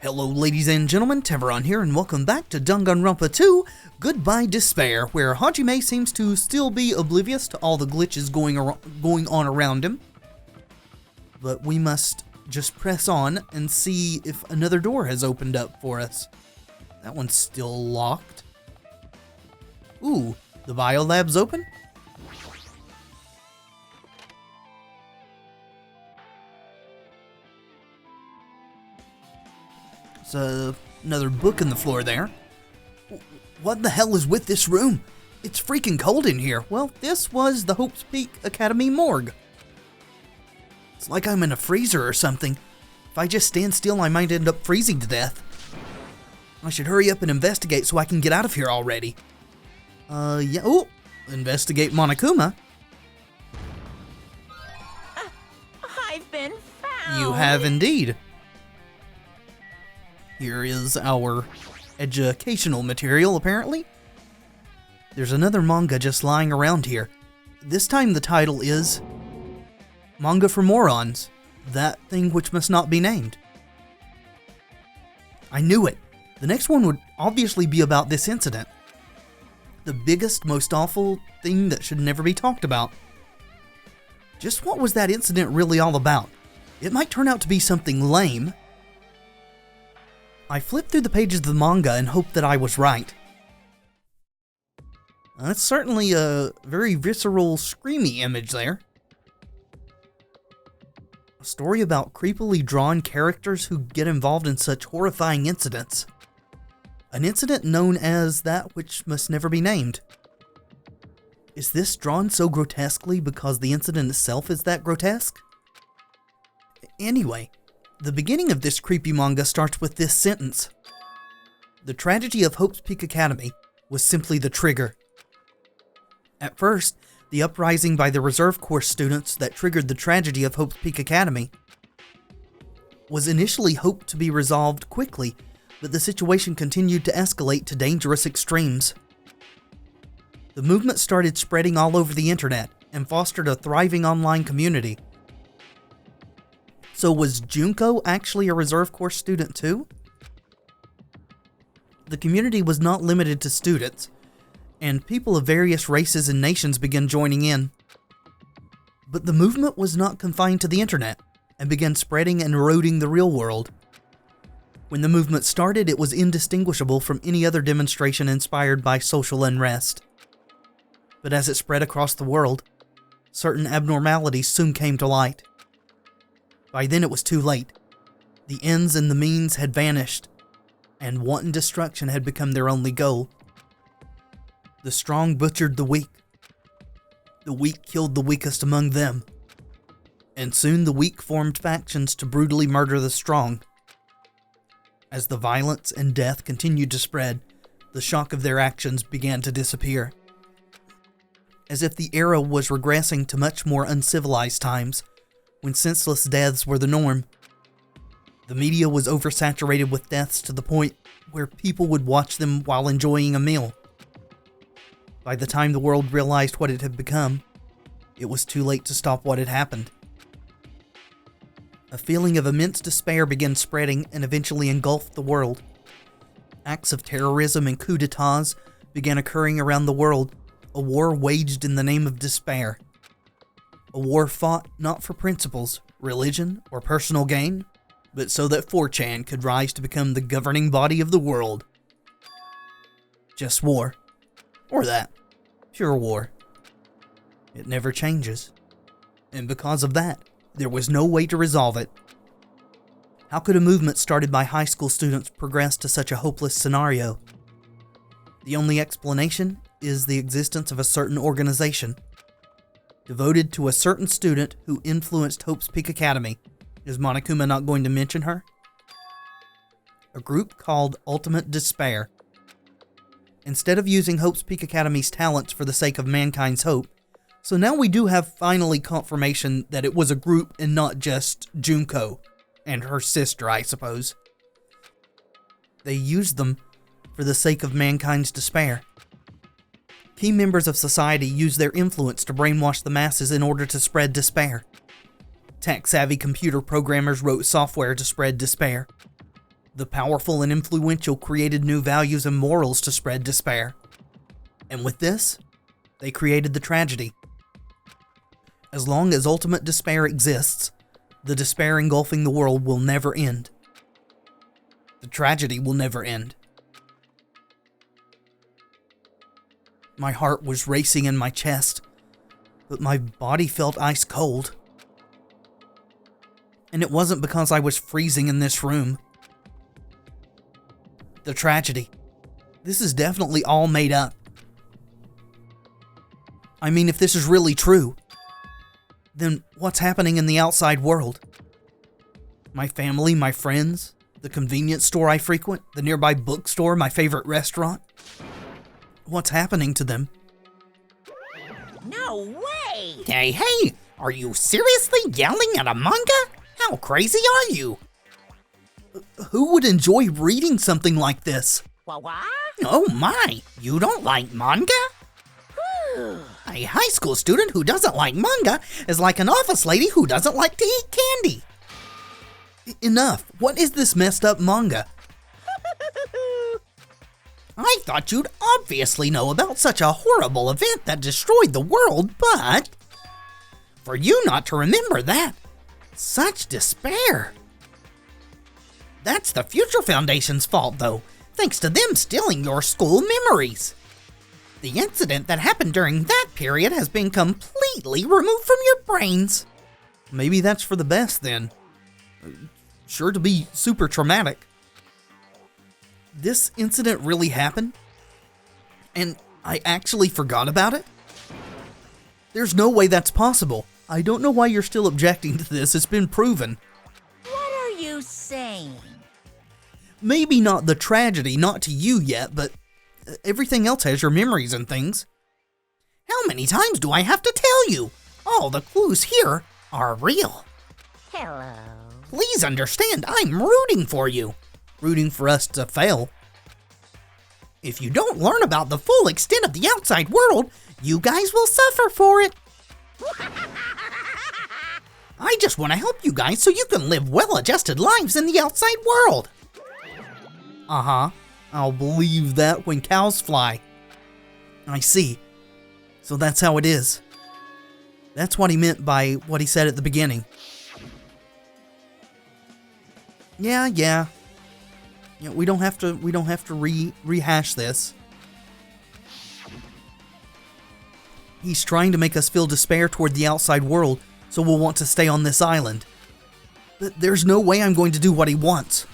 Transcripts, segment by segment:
Hello ladies and gentlemen, Tevaron here, and welcome back to Danganronpa 2, Goodbye Despair, where Hajime seems to still be oblivious to all the glitches going on around him. But we must just press on and see if another door has opened up for us. That one's still locked. Ooh, the biolab's open? Another book in the floor there. What the hell is with this room? It's freaking cold in here. Well, this was the Hope's Peak Academy morgue. It's like I'm in a freezer or something. If I just stand still, I might end up freezing to death. I should hurry up and investigate so I can get out of here already. Yeah. Oh, investigate Monokuma. I've been found. You have indeed. Here is our educational material, apparently. There's another manga just lying around here. This time the title is Manga for Morons, That Thing Which Must Not Be Named. I knew it. The next one would obviously be about this incident. The biggest, most awful thing that should never be talked about. Just what was that incident really all about? It might turn out to be something lame. I flipped through the pages of the manga and hoped that I was right. That's certainly a very visceral, screamy image there. A story about creepily drawn characters who get involved in such horrifying incidents. An incident known as that which must never be named. Is this drawn so grotesquely because the incident itself is that grotesque? Anyway, the beginning of this creepy manga starts with this sentence. The tragedy of Hope's Peak Academy was simply the trigger. At first, the uprising by the reserve course students that triggered the tragedy of Hope's Peak Academy was initially hoped to be resolved quickly, but the situation continued to escalate to dangerous extremes. The movement started spreading all over the internet and fostered a thriving online community. So was Junko actually a reserve course student too? The community was not limited to students, and people of various races and nations began joining in. But the movement was not confined to the internet, and began spreading and eroding the real world. When the movement started, it was indistinguishable from any other demonstration inspired by social unrest. But as it spread across the world, certain abnormalities soon came to light. By then it was too late. The ends and the means had vanished, and wanton destruction had become their only goal. The strong butchered the weak killed the weakest among them, and soon the weak formed factions to brutally murder the strong. As the violence and death continued to spread, the shock of their actions began to disappear. As if the era was regressing to much more uncivilized times, when senseless deaths were the norm. The media was oversaturated with deaths to the point where people would watch them while enjoying a meal. By the time the world realized what it had become, it was too late to stop what had happened. A feeling of immense despair began spreading and eventually engulfed the world. Acts of terrorism and coups d'etats began occurring around the world, a war waged in the name of despair. A war fought not for principles, religion, or personal gain, but so that 4chan could rise to become the governing body of the world. Just war. Or that. Pure war. It never changes. And because of that, there was no way to resolve it. How could a movement started by high school students progress to such a hopeless scenario? The only explanation is the existence of a certain organization devoted to a certain student who influenced Hope's Peak Academy. Is Monokuma not going to mention her? A group called Ultimate Despair. Instead of using Hope's Peak Academy's talents for the sake of mankind's hope, so now we do have finally confirmation that it was a group and not just Junko and her sister, I suppose. They used them for the sake of mankind's despair. Key members of society use their influence to brainwash the masses in order to spread despair. Tech-savvy computer programmers wrote software to spread despair. The powerful and influential created new values and morals to spread despair. And with this, they created the tragedy. As long as ultimate despair exists, the despair engulfing the world will never end. The tragedy will never end. My heart was racing in my chest, but my body felt ice cold. And it wasn't because I was freezing in this room. The tragedy. This is definitely all made up. I mean, if this is really true, then what's happening in the outside world? My family, my friends, the convenience store I frequent, the nearby bookstore, my favorite restaurant. What's happening to them? No way! Hey, are you seriously yelling at a manga? How crazy are you? Who would enjoy reading something like this? What? Oh my, you don't like manga? A high school student who doesn't like manga is like an office lady who doesn't like to eat candy. Enough. What is this messed up manga? I thought you'd obviously know about such a horrible event that destroyed the world, but for you not to remember that, such despair. That's the Future Foundation's fault, though, thanks to them stealing your school memories. The incident that happened during that period has been completely removed from your brains. Maybe that's for the best, then. Sure to be super traumatic. This incident really happened? And I actually forgot about it? There's no way that's possible. I don't know why you're still objecting to this. It's been proven. What are you saying? Maybe not the tragedy, not to you yet, but everything else has your memories and things. How many times do I have to tell you? All the clues here are real. Hello. Please understand, I'm rooting for you. Rooting for us to fail. If you don't learn about the full extent of the outside world, you guys will suffer for it. I just want to help you guys so you can live well-adjusted lives in the outside world. Uh-huh. I'll believe that when cows fly. I see. So that's how it is. That's what he meant by what he said at the beginning. Yeah. We don't have to rehash this. He's trying to make us feel despair toward the outside world, so we'll want to stay on this island. But there's no way I'm going to do what he wants.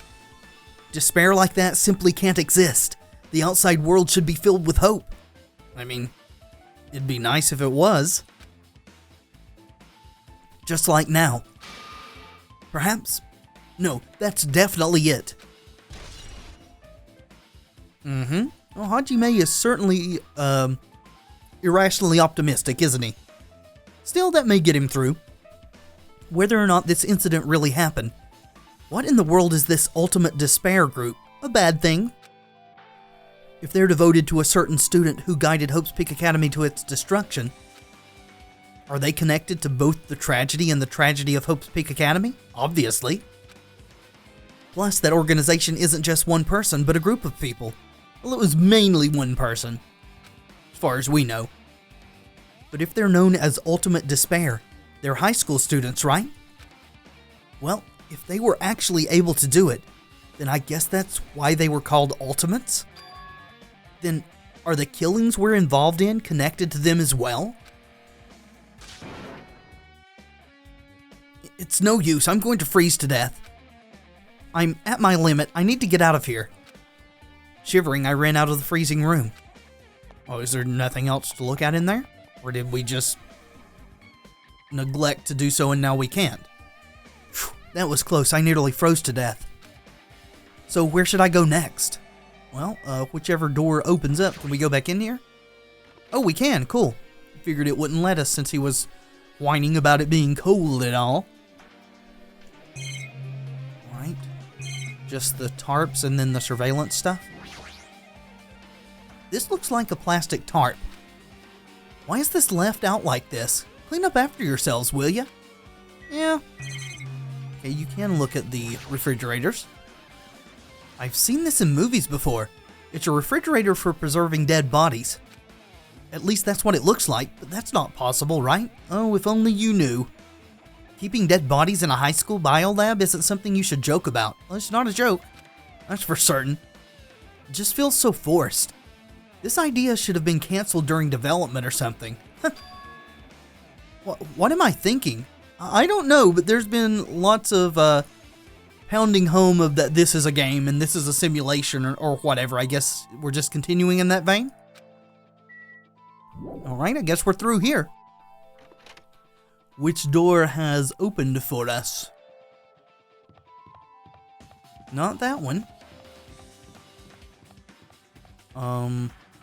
Despair like that simply can't exist. The outside world should be filled with hope. I mean, it'd be nice if it was. Just like now. Perhaps? No, that's definitely it. Well, Hajime is certainly, irrationally optimistic, isn't he? Still, that may get him through. Whether or not this incident really happened, what in the world is this ultimate despair group? A bad thing? If they're devoted to a certain student who guided Hope's Peak Academy to its destruction, are they connected to both the tragedy and the tragedy of Hope's Peak Academy? Obviously. Plus, that organization isn't just one person, but a group of people. Well, it was mainly one person, as far as we know. But if they're known as Ultimate Despair, they're high school students, right? Well, if they were actually able to do it, then I guess that's why they were called Ultimates? Then, are the killings we're involved in connected to them as well? It's no use, I'm going to freeze to death. I'm at my limit, I need to get out of here. Shivering, I ran out of the freezing room. Oh, is there nothing else to look at in there? Or did we just neglect to do so and now we can't? Whew, that was close, I nearly froze to death. So where should I go next? Well, whichever door opens up. Can we go back in here? Oh, we can, cool. Figured it wouldn't let us since he was whining about it being cold and all. Right. Just the tarps and then the surveillance stuff. This looks like a plastic tarp. Why is this left out like this? Clean up after yourselves, will ya? Yeah. Okay, you can look at the refrigerators. I've seen this in movies before. It's a refrigerator for preserving dead bodies. At least that's what it looks like, but that's not possible, right? Oh, if only you knew. Keeping dead bodies in a high school biolab isn't something you should joke about. Well, it's not a joke. That's for certain. It just feels so forced. This idea should have been canceled during development or something. What am I thinking? I don't know, but there's been lots of pounding home of that this is a game and this is a simulation or whatever. I guess we're just continuing in that vein. Alright, I guess we're through here. Which door has opened for us? Not that one.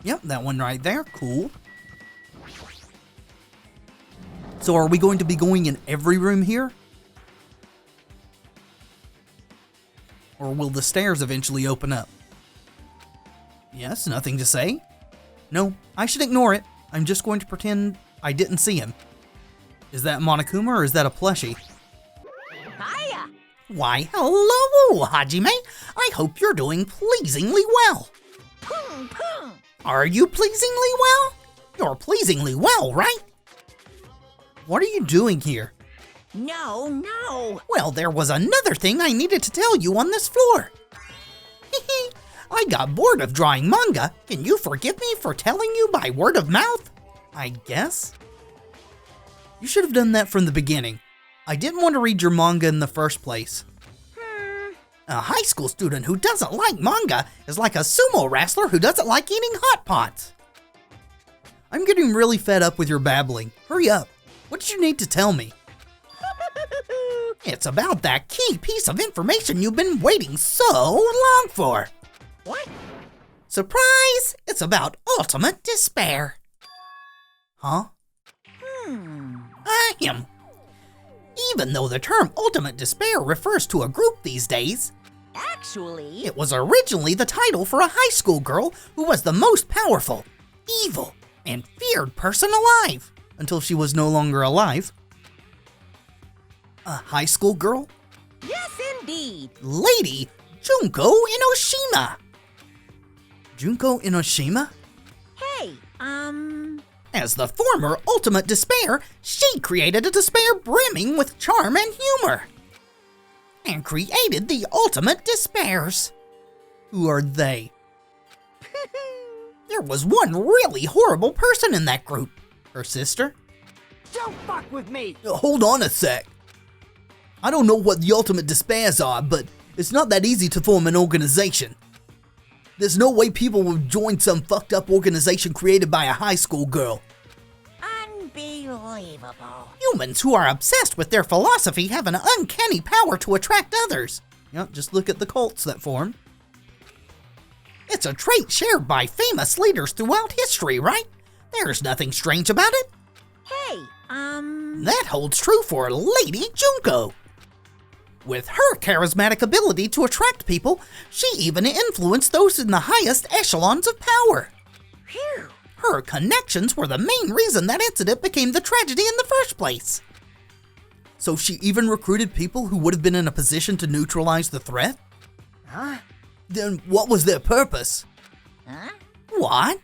Yep, that one right there. Cool. So are we going to be going in every room here? Or will the stairs eventually open up? Yes, nothing to say. No, I should ignore it. I'm just going to pretend I didn't see him. Is that Monokuma or is that a plushie? Hiya! Why, hello, Hajime. I hope you're doing pleasingly well. Poom, poom. Are you pleasingly well? You're pleasingly well, right? What are you doing here? No. Well, there was another thing I needed to tell you on this floor. I got bored of drawing manga. Can you forgive me for telling you by word of mouth? I guess? You should have done that from the beginning. I didn't want to read your manga in the first place. A high school student who doesn't like manga is like a sumo wrestler who doesn't like eating hot pots. I'm getting really fed up with your babbling. Hurry up. What did you need to tell me? It's about that key piece of information you've been waiting so long for. What? Surprise! It's about ultimate despair. Huh? Ahem. Even though the term ultimate despair refers to a group these days, Actually, it was originally the title for a high school girl who was the most powerful, evil, and feared person alive. Until she was no longer alive. A high school girl? yes indeed. Lady Junko Inoshima. Junko Inoshima? Hey, As the former ultimate despair, she created a despair brimming with charm and humor. And created the ultimate despairs. Who are they? There was one really horrible person in that group. Her sister? Don't fuck with me. Hold on a sec. I don't know what the ultimate despairs are, but it's not that easy to form an organization. There's no way people would join some fucked up organization created by a high school girl. Unbelievable. Humans who are obsessed with their philosophy have an uncanny power to attract others. Yep, just look at the cults that formed. It's a trait shared by famous leaders throughout history, right? There's nothing strange about it. Hey, That holds true for Lady Junko. With her charismatic ability to attract people, she even influenced those in the highest echelons of power. phew. Her connections were the main reason that incident became the tragedy in the first place. So she even recruited people who would have been in a position to neutralize the threat? Huh? Then what was their purpose? Huh? What?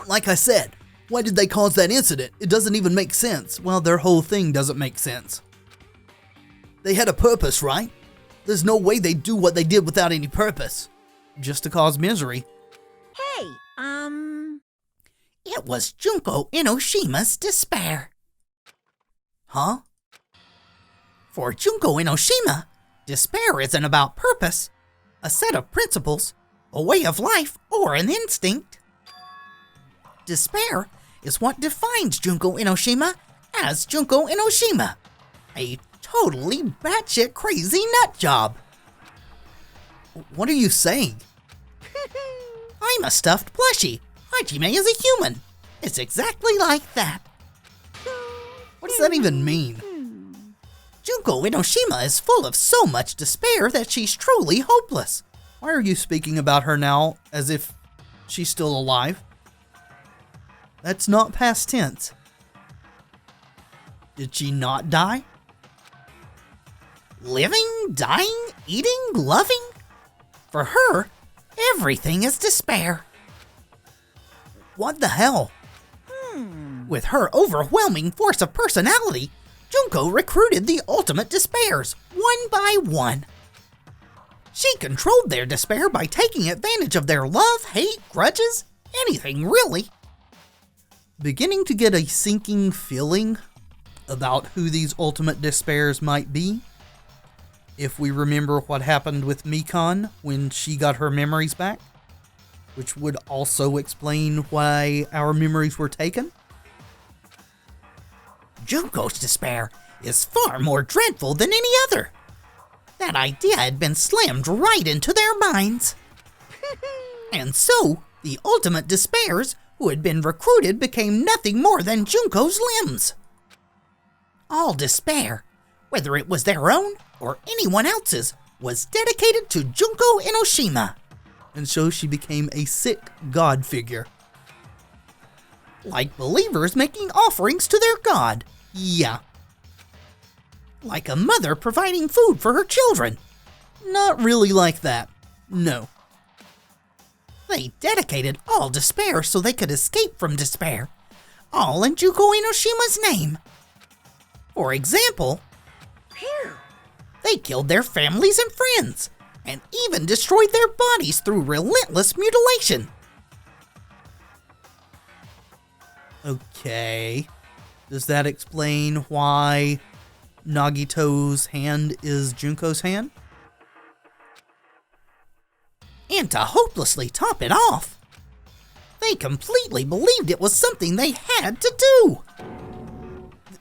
Like I said, why did they cause that incident? It doesn't even make sense. Well, their whole thing doesn't make sense. They had a purpose, right? There's no way they'd do what they did without any purpose. Just to cause misery. Hey, It was Junko Inoshima's despair. Huh? For Junko Inoshima, despair isn't about purpose, a set of principles, a way of life, or an instinct. Despair is what defines Junko Inoshima as Junko Inoshima, a totally batshit crazy nut job. What are you saying? I'm a stuffed plushie. Hajime is a human. It's exactly like that. What does that even mean? Junko Inoshima is full of so much despair that she's truly hopeless. Why are you speaking about her now as if she's still alive? That's not past tense. Did she not die? Living, dying, Eating, loving? For her, everything is despair. What the hell? With her overwhelming force of personality, Junko recruited the ultimate despairs, one by one. She controlled their despair by taking advantage of their love, hate, grudges, anything really. Beginning to get a sinking feeling about who these ultimate despairs might be. If we remember what happened with Mikan when she got her memories back, which would also explain why our memories were taken. Junko's despair is far more dreadful than any other. That idea had been slammed right into their minds. And so, the ultimate despairs who had been recruited became nothing more than Junko's limbs. All despair, whether it was their own or anyone else's, was dedicated to Junko Enoshima. And so she became a sick god figure. Like believers making offerings to their god. Yeah. Like a mother providing food for her children. Not really like that. No. They dedicated all despair so they could escape from despair. All in Junko Enoshima's name. For example, they killed their families and friends, and even destroyed their bodies through relentless mutilation. Okay. Does that explain why Nagito's hand is Junko's hand? And to hopelessly top it off, they completely believed it was something they had to do.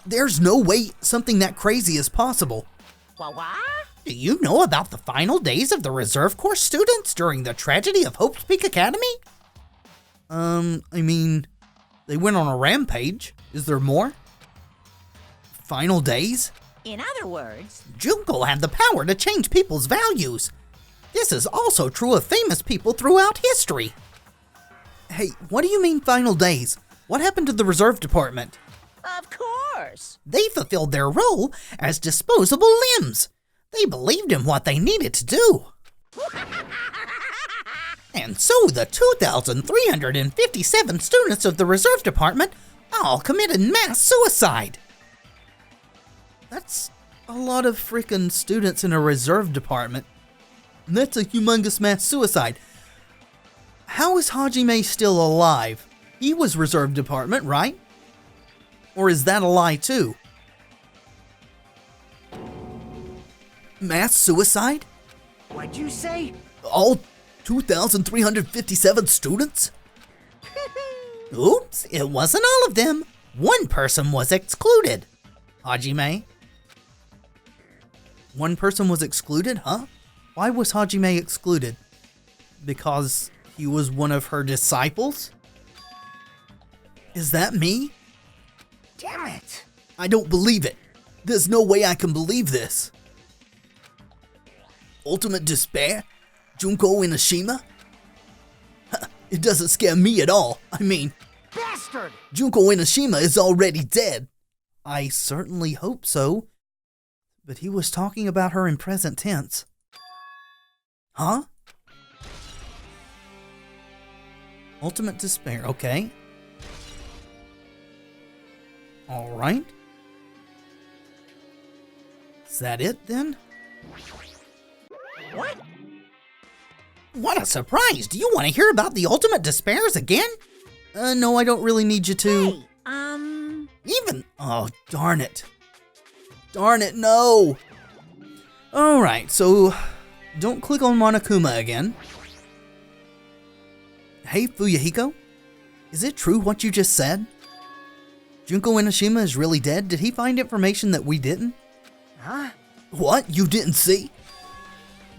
There's no way something that crazy is possible. What? Do you know about the final days of the Reserve Corps students during the tragedy of Hope's Peak Academy? They went on a rampage. Is there more? Final days? In other words, Junko had the power to change people's values. This is also true of famous people throughout history. Hey, what do you mean final days? What happened to the Reserve Department? of course. They fulfilled their role as disposable limbs. They believed in what they needed to do. And so the 2,357 students of the Reserve Department all committed mass suicide. That's a lot of freaking students in a Reserve Department. That's a humongous mass suicide. How is Hajime still alive? He was Reserve Department, right? Or is that a lie too? Mass suicide? What'd you say? All 2,357 students? Oops, it wasn't all of them. One person was excluded. Hajime? One person was excluded, huh? Why was Hajime excluded? Because he was one of her disciples? Is that me? Damn it. I don't believe it. There's no way I can believe this. Ultimate despair? Junko Enoshima? It doesn't scare me at all. I mean, Bastard! Junko Enoshima is already dead. I certainly hope so. But he was talking about her in present tense. Huh? Ultimate despair, okay. Alright. Is that it then? What? What a surprise! Do you want to hear about the ultimate despairs again? No, I don't really need you to. Hey, Oh, darn it. Darn it, no! Alright, so don't click on Monokuma again. Hey, Fuyahiko? Is it true what you just said? Junko Enoshima is really dead? Did he find information that we didn't? Huh? What? You didn't see?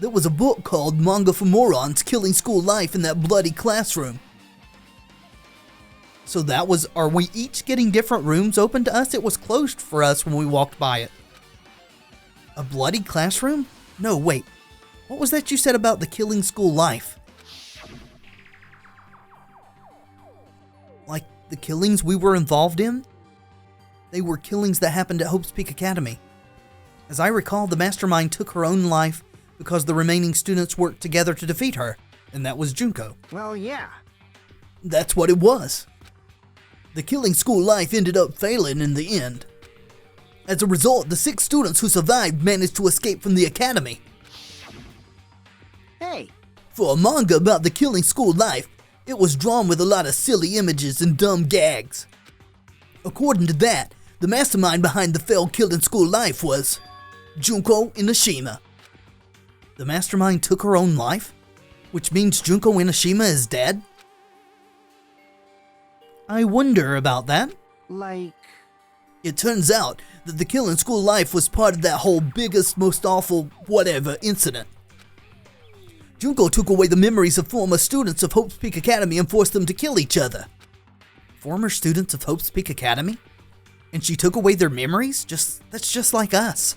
There was a book called Manga for Morons Killing School Life in that bloody classroom. So that was, are we each getting different rooms open to us? It was closed for us when we walked by it. A bloody classroom? No, wait. What was that you said about the Killing School Life? Like the killings we were involved in? They were killings that happened at Hope's Peak Academy. As I recall, the mastermind took her own life because the remaining students worked together to defeat her, and that was Junko. Well, yeah. That's what it was. The killing school life ended up failing in the end. As a result, the 6 students who survived managed to escape from the academy. Hey, For a manga about the killing school life, it was drawn with a lot of silly images and dumb gags. According to that, the mastermind behind the failed killing school life was Junko Inoshima. The mastermind took her own life, which means Junko Inoshima is dead? I wonder about that. like... It turns out that the killing school life was part of that whole biggest, most awful, whatever incident. Junko took away the memories of former students of Hope's Peak Academy and forced them to kill each other. Former students of Hope's Peak Academy? And she took away their memories? That's just like us.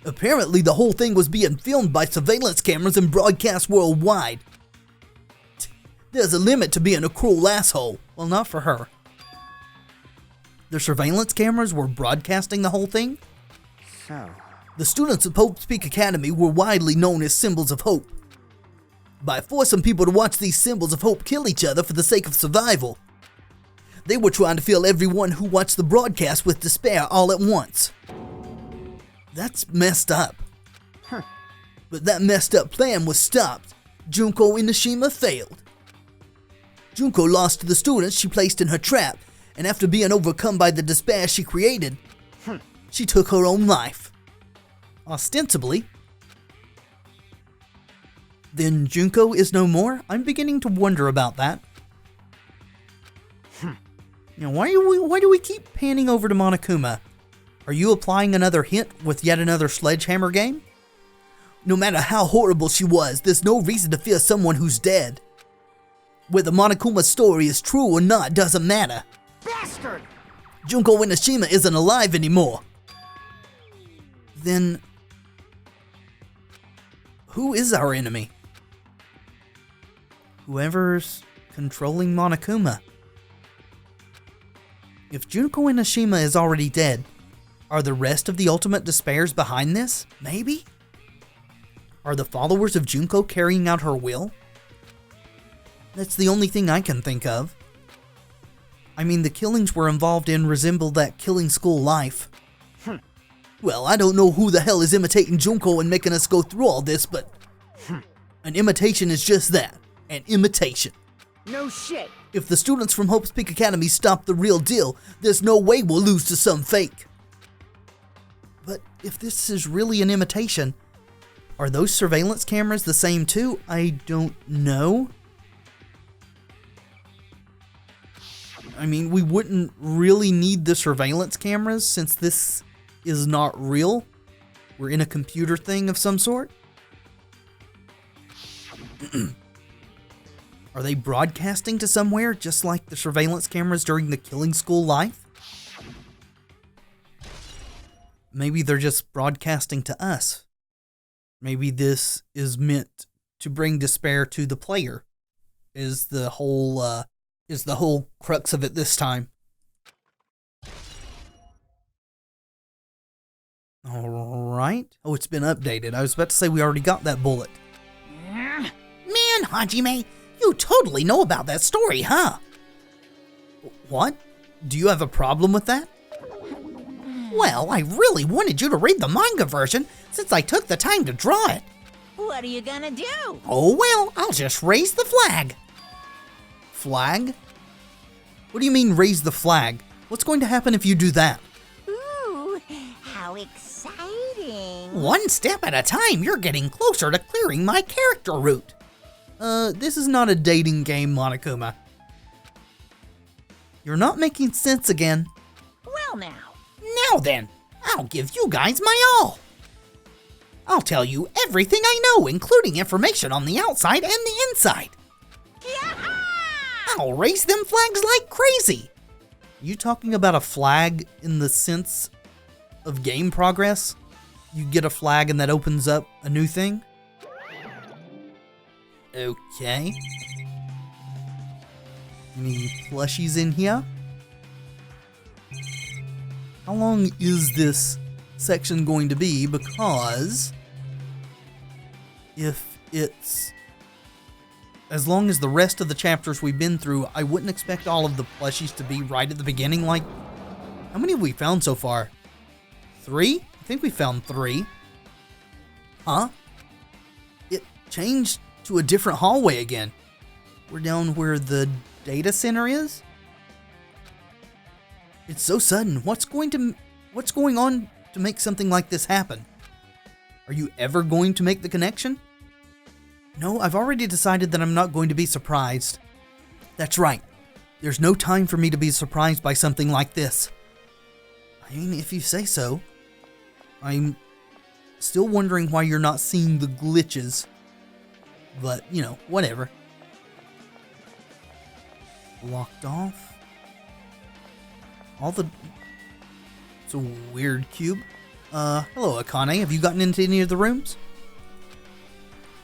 Apparently the whole thing was being filmed by surveillance cameras and broadcast worldwide. There's a limit to being a cruel asshole. Well, not for her. The surveillance cameras were broadcasting the whole thing? So... The students of Hope's Peak Academy were widely known as symbols of hope. By forcing people to watch these symbols of hope kill each other for the sake of survival, they were trying to fill everyone who watched the broadcast with despair all at once. That's messed up. Huh. But that messed up plan was stopped. Junko Inoshima failed. Junko lost to the students she placed in her trap, and after being overcome by the despair she created, she took her own life. Ostensibly. Then Junko is no more? I'm beginning to wonder about that. Now, why do we keep panning over to Monokuma? Are you applying another hint with yet another sledgehammer game? No matter how horrible she was, there's no reason to fear someone who's dead. Whether Monokuma's story is true or not doesn't matter. Bastard! Junko Inoshima isn't alive anymore. Then... who is our enemy? Whoever's controlling Monokuma. If Junko Inoshima is already dead, are the rest of the Ultimate Despairs behind this? Maybe? Are the followers of Junko carrying out her will? That's the only thing I can think of. I mean, the killings we're involved in resemble that killing school life. Well, I don't know who the hell is imitating Junko and making us go through all this, but... an imitation is just that. An imitation. No shit! If the students from Hope's Peak Academy stop the real deal, there's no way we'll lose to some fake. But if this is really an imitation, are those surveillance cameras the same too? I don't know. I mean, we wouldn't really need the surveillance cameras since this is not real. We're in a computer thing of some sort. Are they broadcasting to somewhere just like the surveillance cameras during the killing school life? Maybe they're just broadcasting to us. Maybe this is meant to bring despair to the player. Is the whole crux of it this time. Alright. Oh, it's been updated. I was about to say we already got that bullet. Man, Hajime, you totally know about that story, huh? What? Do you have a problem with that? Well, I really wanted you to read the manga version since I took the time to draw it. What are you gonna do? Oh well, I'll just raise the flag. Flag? What do you mean raise the flag? What's going to happen if you do that? Ooh, how exciting. One step at a time, you're getting closer to clearing my character route. This is not a dating game, Monokuma. You're not making sense again. Well now. Now then, I'll give you guys my all. I'll tell you everything I know, including information on the outside and the inside. Yeah! I'll raise them flags like crazy. You talking about a flag in the sense of game progress? You get a flag and that opens up a new thing? Okay. Any plushies in here? How long is this section going to be? Because if it's as long as the rest of the chapters we've been through, I wouldn't expect all of the plushies to be right at the beginning. Like, how many have we found so far? 3? I think we found 3. Huh? It changed to a different hallway again. We're down where the data center is? It's so sudden. What's going on to make something like this happen? Are you ever going to make the connection? No, I've already decided that I'm not going to be surprised. That's right. There's no time for me to be surprised by something like this. I mean, if you say so. I'm still wondering why you're not seeing the glitches. But, you know, whatever. Locked off. It's a weird cube. Hello, Akane. Have you gotten into any of the rooms?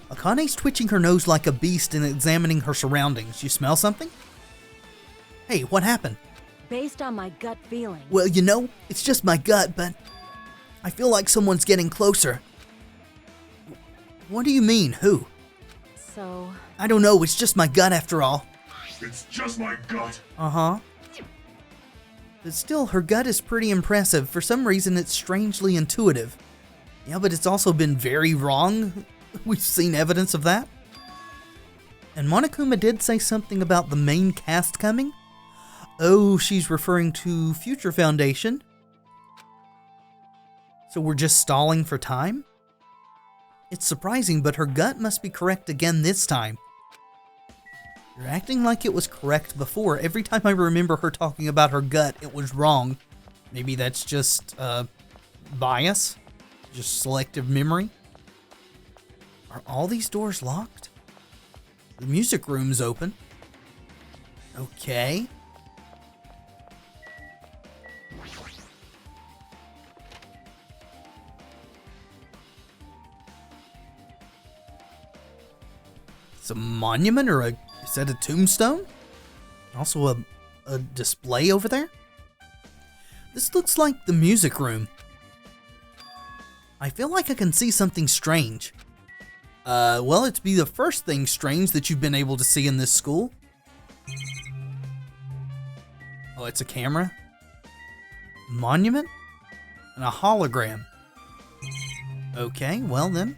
Akane's twitching her nose like a beast and examining her surroundings. You smell something? Hey, what happened? Based on my gut feeling. Well, you know, it's just my gut, but I feel like someone's getting closer. What do you mean? Who? So... I don't know. It's just my gut after all. It's just my gut. Uh-huh. But still, her gut is pretty impressive. For some reason, it's strangely intuitive. Yeah, but it's also been very wrong. We've seen evidence of that. And Monokuma did say something about the main cast coming. Oh, she's referring to Future Foundation. So we're just stalling for time? It's surprising, but her gut must be correct again this time. You're acting like it was correct before. Every time I remember her talking about her gut, it was wrong. Maybe that's just, bias? Just selective memory? Are all these doors locked? The music room's open. Okay. It's a monument, or is that a tombstone? Also a display over there? This looks like the music room. I feel like I can see something strange. Well, it'd be the first thing strange that you've been able to see in this school. Oh, it's a camera? Monument? And a hologram. Okay, well then.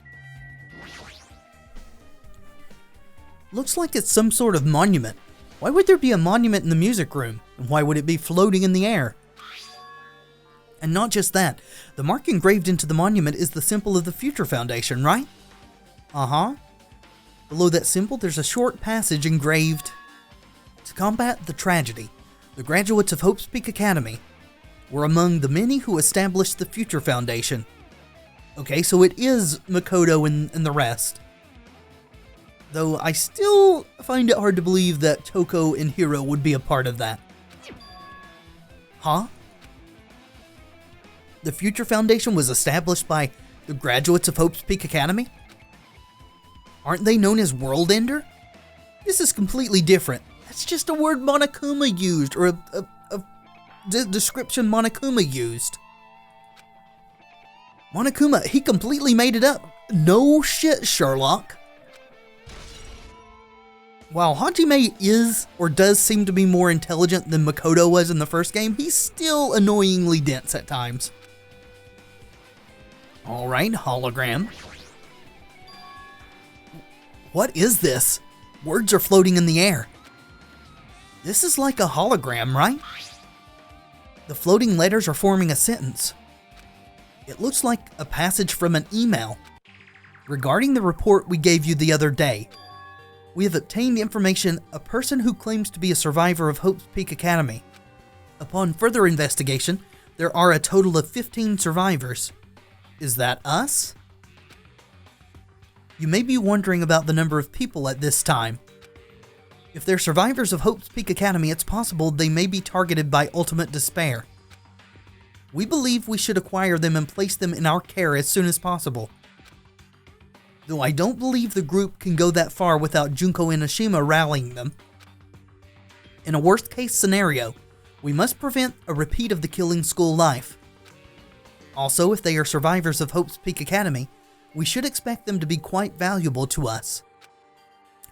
Looks like it's some sort of monument. Why would there be a monument in the music room? And why would it be floating in the air? And not just that, the mark engraved into the monument is the symbol of the Future Foundation, right? Uh-huh. Below that symbol, there's a short passage engraved. To combat the tragedy, the graduates of Hope's Peak Academy were among the many who established the Future Foundation. Okay, so it is Makoto and the rest. Though I still find it hard to believe that Toko and Hiro would be a part of that. Huh? The Future Foundation was established by the graduates of Hope's Peak Academy? Aren't they known as World Ender? This is completely different. That's just a word Monokuma used, or a description Monokuma used. Monokuma, he completely made it up. No shit, Sherlock. While Hajime is, or does seem to be more intelligent than Makoto was in the first game, he's still annoyingly dense at times. Alright, hologram. What is this? Words are floating in the air. This is like a hologram, right? The floating letters are forming a sentence. It looks like a passage from an email. Regarding the report we gave you the other day, we have obtained information a person who claims to be a survivor of Hope's Peak Academy. Upon further investigation, there are a total of 15 survivors. Is that us? You may be wondering about the number of people at this time. If they're survivors of Hope's Peak Academy, it's possible they may be targeted by ultimate despair. We believe we should acquire them and place them in our care as soon as possible. Though I don't believe the group can go that far without Junko Enoshima rallying them. In a worst-case scenario, we must prevent a repeat of the killing school life. Also, if they are survivors of Hope's Peak Academy, we should expect them to be quite valuable to us.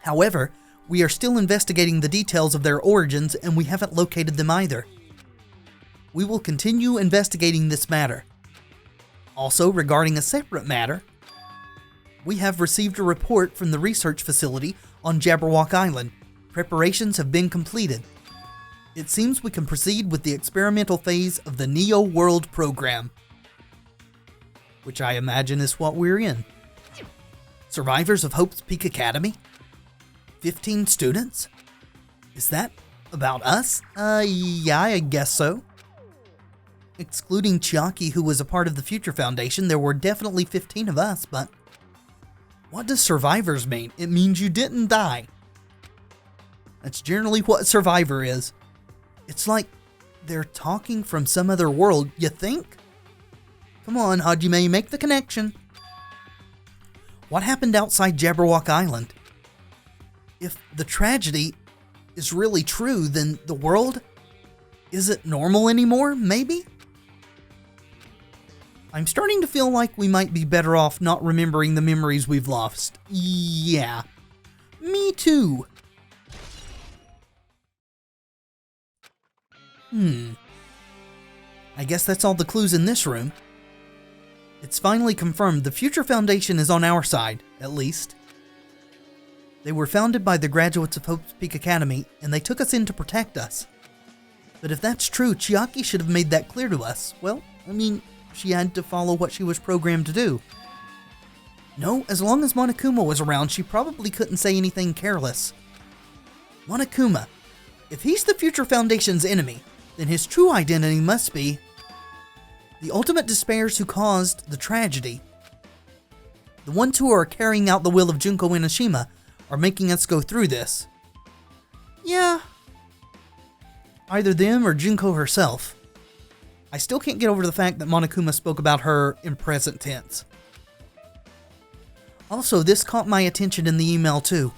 However, we are still investigating the details of their origins and we haven't located them either. We will continue investigating this matter. Also, regarding a separate matter, we have received a report from the research facility on Jabberwock Island. Preparations have been completed. It seems we can proceed with the experimental phase of the Neo World program, which I imagine is what we're in. Survivors of Hope's Peak Academy? 15 students? Is that about us? Yeah, I guess so. Excluding Chiaki, who was a part of the Future Foundation, there were definitely 15 of us, but what does survivors mean? It means you didn't die. That's generally what survivor is. It's like they're talking from some other world, you think? Come on, Hajime, make the connection. What happened outside Jabberwock Island? If the tragedy is really true, then the world isn't normal anymore, maybe? I'm starting to feel like we might be better off not remembering the memories we've lost. Yeah, me too. I guess that's all the clues in this room. It's finally confirmed the Future Foundation is on our side, at least. They were founded by the graduates of Hope's Peak Academy, and they took us in to protect us. But if that's true, Chiaki should have made that clear to us. Well, I mean, she had to follow what she was programmed to do. No, as long as Monokuma was around, she probably couldn't say anything careless. Monokuma, if he's the Future Foundation's enemy, then his true identity must be the ultimate despairs who caused the tragedy. The ones who are carrying out the will of Junko Enoshima are making us go through this. Yeah, either them or Junko herself. I still can't get over the fact that Monokuma spoke about her in present tense. Also, this caught my attention in the email too.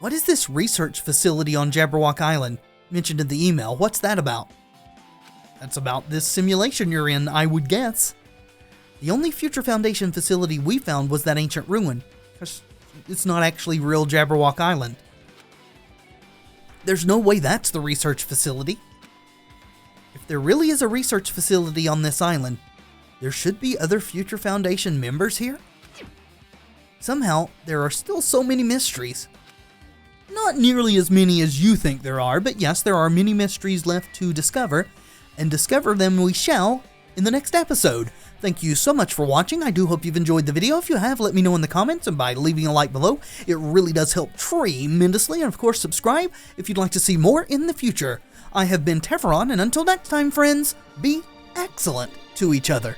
What is this research facility on Jabberwock Island mentioned in the email? What's that about? That's about this simulation you're in, I would guess. The only Future Foundation facility we found was that ancient ruin, because it's not actually real Jabberwock Island. There's no way that's the research facility. If there really is a research facility on this island, there should be other Future Foundation members here? Somehow, there are still so many mysteries. Not nearly as many as you think there are, but yes, there are many mysteries left to discover, and discover them we shall in the next episode. Thank you so much for watching. I do hope you've enjoyed the video. If you have, let me know in the comments, and by leaving a like below, it really does help tremendously. And of course, subscribe if you'd like to see more in the future. I have been Tevaron, and until next time, friends, be excellent to each other.